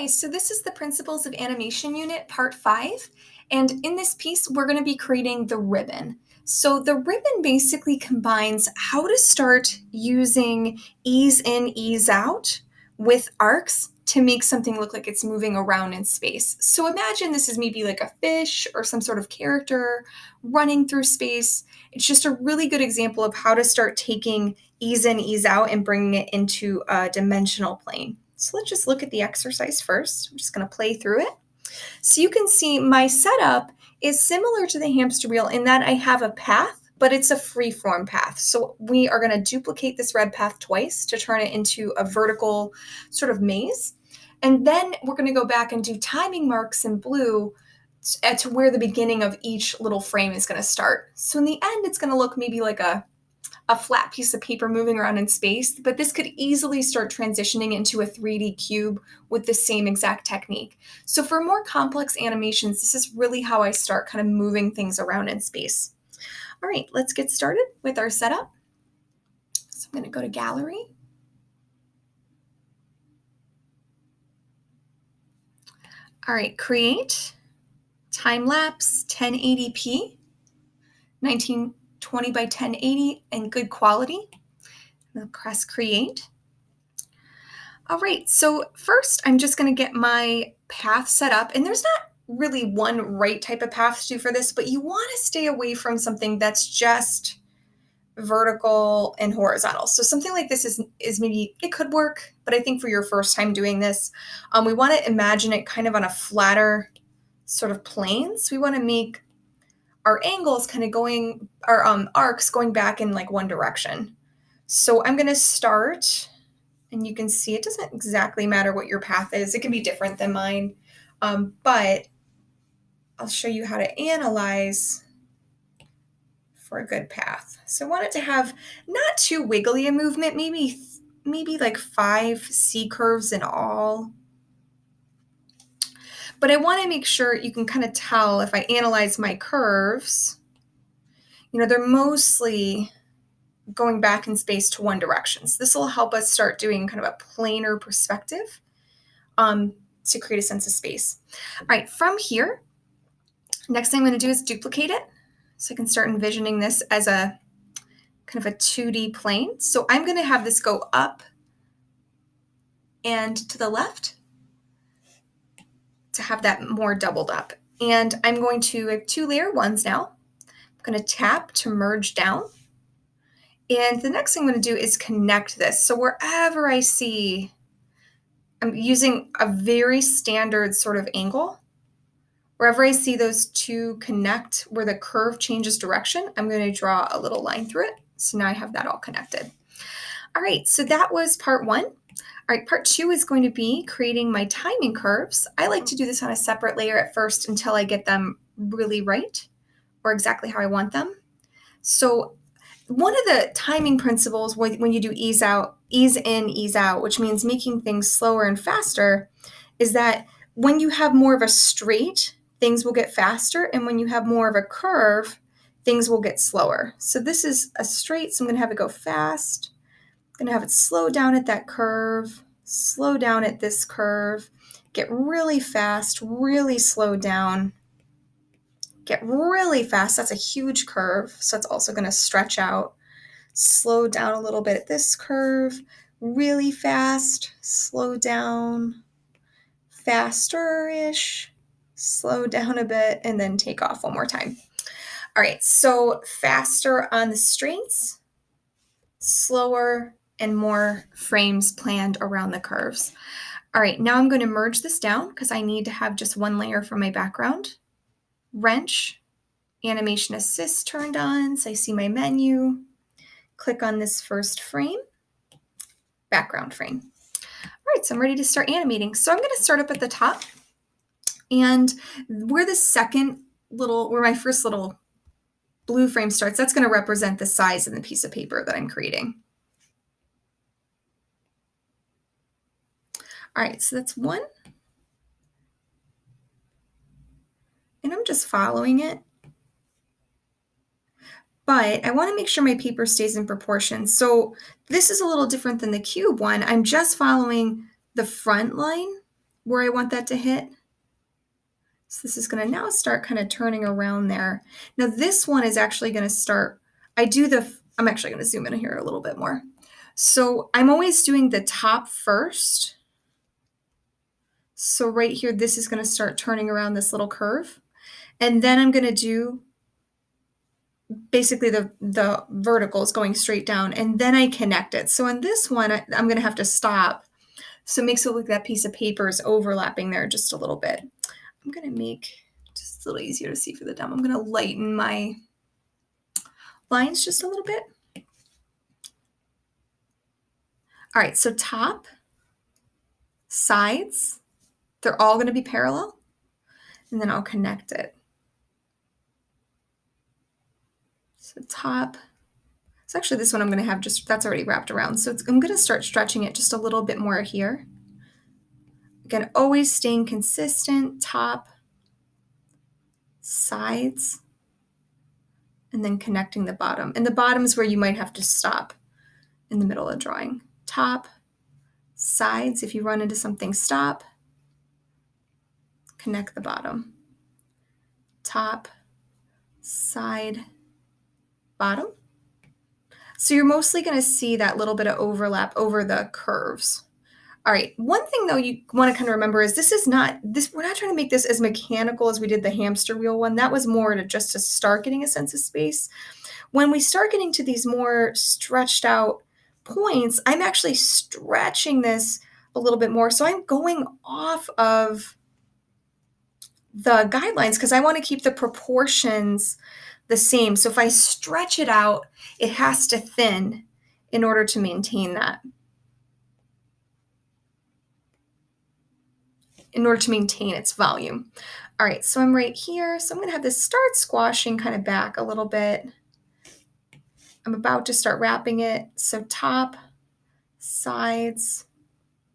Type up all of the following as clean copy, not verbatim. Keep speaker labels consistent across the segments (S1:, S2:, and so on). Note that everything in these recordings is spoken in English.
S1: Hi, so this is the Principles of Animation Unit, Part 5. And in this piece, we're going to be creating the ribbon. So the ribbon basically combines how to start using ease in, ease out with arcs to make something look like it's moving around in space. So imagine this is maybe like a fish or some sort of character running through space. It's just a really good example of how to start taking ease in, ease out and bringing it into a dimensional plane. So let's just look at the exercise first. I'm just going to play through it. So you can see my setup is similar to the hamster wheel in that I have a path, but it's a free-form path. So we are going to duplicate this red path twice to turn it into a vertical sort of maze. And then we're going to go back and do timing marks in blue to where the beginning of each little frame is going to start. So in the end, it's going to look maybe like a flat piece of paper moving around in space, but this could easily start transitioning into a 3D cube with the same exact technique. So for more complex animations, this is really how I start kind of moving things around in space. All right, let's get started with our setup. So I'm going to go to Gallery. All right, create, time lapse, 1080p, 1920 by 1080, and good quality. I'll press create. All right, so first I'm just going to get my path set up, and there's not really one right type of path to do for this, but you want to stay away from something that's just vertical and horizontal. So something like this is maybe, it could work, but I think for your first time doing this, we want to imagine it kind of on a flatter sort of plane. So we want to make our angles kind of going, our arcs going back in like one direction. So I'm going to start. And you can see it doesn't exactly matter what your path is. It can be different than mine, but I'll show you how to analyze for a good path. So I want it to have not too wiggly a movement, maybe like 5 C curves in all. But I want to make sure you can kind of tell if I analyze my curves, they're mostly going back in space to one direction. So this will help us start doing kind of a planar perspective. To create a sense of space. All right, from here, next thing I'm going to do is duplicate it. So I can start envisioning this as a kind of a 2D plane. So I'm going to have this go up and to the left to have that more doubled up. And I'm going to have 2 layer ones now. I'm going to tap to merge down. And the next thing I'm going to do is connect this. So wherever I see, I'm using a very standard sort of angle. Wherever I see those two connect, where the curve changes direction, I'm going to draw a little line through it. So now I have that all connected. All right, so that was part 1. All right, part 2 is going to be creating my timing curves. I like to do this on a separate layer at first until I get them really right, or exactly how I want them. So one of the timing principles when you do ease in, ease out, which means making things slower and faster, is that when you have more of a straight, things will get faster, and when you have more of a curve, things will get slower. So this is a straight, so I'm going to have it go fast. I'm going to have it slow down at that curve, slow down at this curve, get really fast, really slow down, get really fast. That's a huge curve, so it's also going to stretch out. Slow down a little bit at this curve, really fast, slow down, faster-ish, slow down a bit, and then take off one more time. All right, so faster on the straights, slower and more frames planned around the curves. All right, now I'm going to merge this down because I need to have just one layer for my background. Wrench, animation assist turned on, so I see my menu. Click on this first frame, background frame. All right, so I'm ready to start animating. So I'm going to start up at the top, and where my first little blue frame starts, that's going to represent the size of the piece of paper that I'm creating. All right, so that's 1. And I'm just following it. But I want to make sure my paper stays in proportion. So this is a little different than the cube one. I'm just following the front line where I want that to hit. So this is gonna now start kind of turning around there. Now this one is actually gonna start, I'm actually gonna zoom in here a little bit more. So I'm always doing the top first. So right here, this is gonna start turning around this little curve. And then I'm gonna do basically the verticals going straight down, and then I connect it. So on this one, I'm gonna have to stop. So it makes it look like that piece of paper is overlapping there just a little bit. I'm gonna make just a little easier to see for the demo. I'm gonna lighten my lines just a little bit. All right, so top, sides, they're all gonna be parallel, and then I'll connect it. So top, so actually this one I'm gonna have just, that's already wrapped around. So I'm gonna start stretching it just a little bit more here. Again, always staying consistent, top, sides, and then connecting the bottom. And the bottom is where you might have to stop in the middle of drawing. Top, sides, if you run into something, stop, connect the bottom. Top, side, bottom. So you're mostly gonna see that little bit of overlap over the curves. All right, one thing though you wanna kind of remember is we're not trying to make this as mechanical as we did the hamster wheel one. That was more to start getting a sense of space. When we start getting to these more stretched out points, I'm actually stretching this a little bit more. So I'm going off of the guidelines because I want to keep the proportions the same. So if I stretch it out, it has to thin in order to maintain that. In order to maintain its volume. All right, so I'm right here. So I'm going to have this start squashing kind of back a little bit. I'm about to start wrapping it. So top, sides,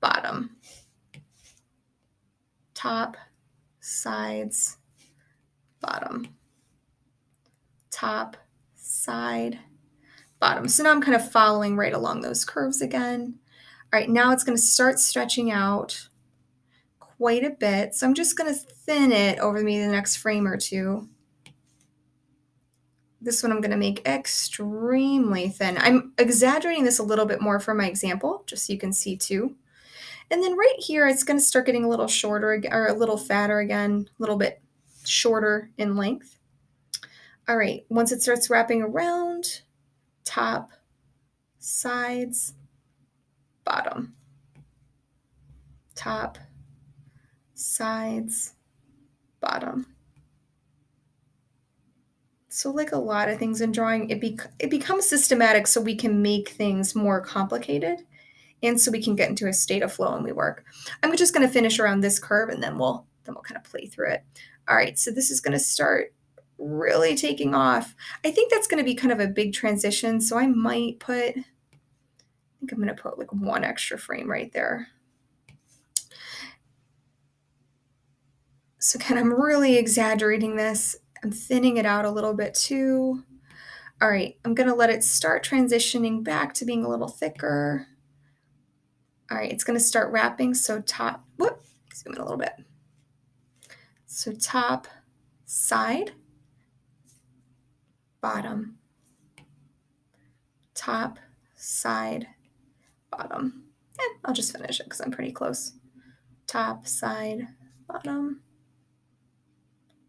S1: bottom. Top, sides, bottom. Top, side, bottom. So now I'm kind of following right along those curves again. All right, now it's going to start stretching out quite a bit. So I'm just going to thin it over maybe the next frame or two. This one I'm going to make extremely thin. I'm exaggerating this a little bit more for my example, just so you can see too. And then right here, it's going to start getting a little shorter or a little fatter again, a little bit shorter in length. All right, once it starts wrapping around, top, sides, bottom. Top, sides, bottom. So like a lot of things in drawing, it becomes systematic so we can make things more complicated and so we can get into a state of flow when we work. I'm just going to finish around this curve and then we'll kind of play through it. All right, so this is going to start really taking off. I think that's going to be kind of a big transition, so I might put, I think I'm going to put like one extra frame right there. So again, I'm really exaggerating this. I'm thinning it out a little bit too. All right, I'm going to let it start transitioning back to being a little thicker. All right, it's going to start wrapping. So top, zoom in a little bit. So top, side, bottom, top, side, bottom. I'll just finish it because I'm pretty close. Top, side, bottom,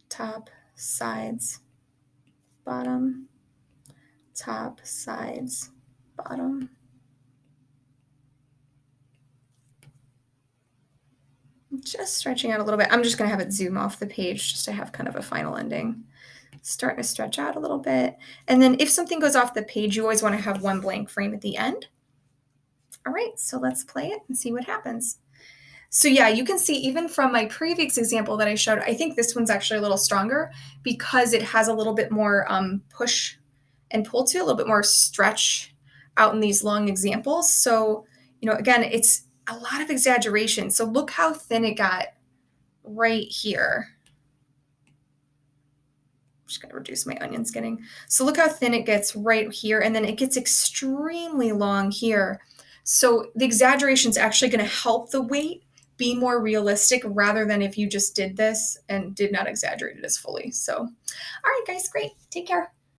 S1: top, sides, bottom, top, sides, bottom. Just stretching out a little bit. I'm just going to have it zoom off the page just to have kind of a final ending. Starting to stretch out a little bit. And then if something goes off the page, you always want to have one blank frame at the end. All right, so let's play it and see what happens. So yeah, you can see even from my previous example that I showed, I think this one's actually a little stronger because it has a little bit more push and pull to, a little bit more stretch out in these long examples. So, again, it's a lot of exaggeration. So look how thin it got right here. I'm just going to reduce my onion skinning. So look how thin it gets right here, and then it gets extremely long here. So the exaggeration is actually going to help the weight be more realistic rather than if you just did this and did not exaggerate it as fully. So, all right, guys, great. Take care.